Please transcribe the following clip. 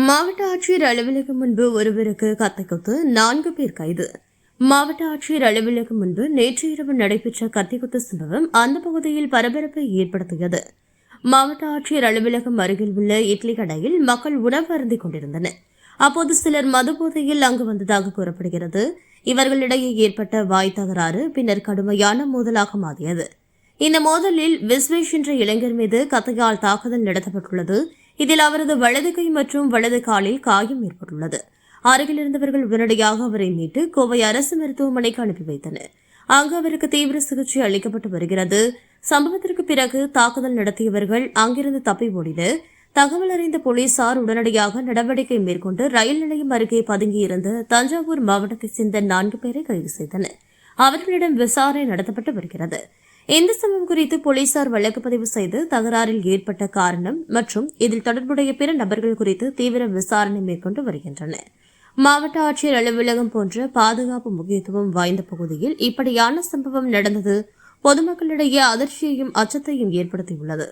மாவட்ட ஆட்சியர் அலுவலகம் முன்பு ஒருவருக்கு கத்திக்குத்து 4 பேர் கைது. மாவட்ட ஆட்சியர் அலுவலகம் முன்பு நேற்று இரவு நடைபெற்ற கத்திக்குத்து சம்பவம் அந்த பகுதியில் பரபரப்பை ஏற்படுத்தியது. மாவட்ட ஆட்சியர் அலுவலகம் அருகில் உள்ள இட்லி கடையில் மக்கள் உணவு அருந்திக் கொண்டிருந்தனர். அப்போது சிலர் மதுபோதையில் அங்கு வந்ததாக கூறப்படுகிறது. இவர்களிடையே ஏற்பட்ட வாய் தகராறு பின்னர் கடுமையான மோதலாக மாறியது. இந்த மோதலில் விஸ்வேஷ் என்ற இளைஞர் மீது கத்தியால் தாக்குதல் நடத்தப்பட்டுள்ளது. இதில் அவரது வலது கை மற்றும் வலது காலில் காயம் ஏற்பட்டுள்ளது. அருகில் இருந்தவர்கள் உடனடியாக அவரை மீட்டு கோவை அரசு மருத்துவமனைக்கு அனுப்பி வைத்தனர். அங்கு அவருக்கு தீவிர சிகிச்சை அளிக்கப்பட்டு வருகிறது. சம்பவத்திற்கு பிறகு தாக்குதல் நடத்தியவர்கள் அங்கிருந்து தப்பி ஓடினர். தகவல் அறிந்த போலீசார் உடனடியாக நடவடிக்கை மேற்கொண்டு ரயில் நிலையம் அருகே பதுங்கியிருந்த தஞ்சாவூர் மாவட்டத்தைச் சேர்ந்த 4 பேரை கைது செய்தனர். அவர்களிடம் விசாரணை நடத்தப்பட்டு வருகிறது. இந்த சம்பவம் குறித்து போலீசார் வழக்கு பதிவு செய்து தகராறில் ஏற்பட்ட காரணம் மற்றும் இதில் தொடர்புடைய பிற நபர்கள் குறித்து தீவிர விசாரணை மேற்கொண்டு வருகின்றனர். மாவட்ட ஆட்சியர் அலுவலகம் போன்ற பாதுகாப்பு முக்கியத்துவம் வாய்ந்த பகுதியில் இப்படியான சம்பவம் நடந்தது பொதுமக்களிடையே அதிர்ச்சியையும் அச்சத்தையும் ஏற்படுத்தியுள்ளது.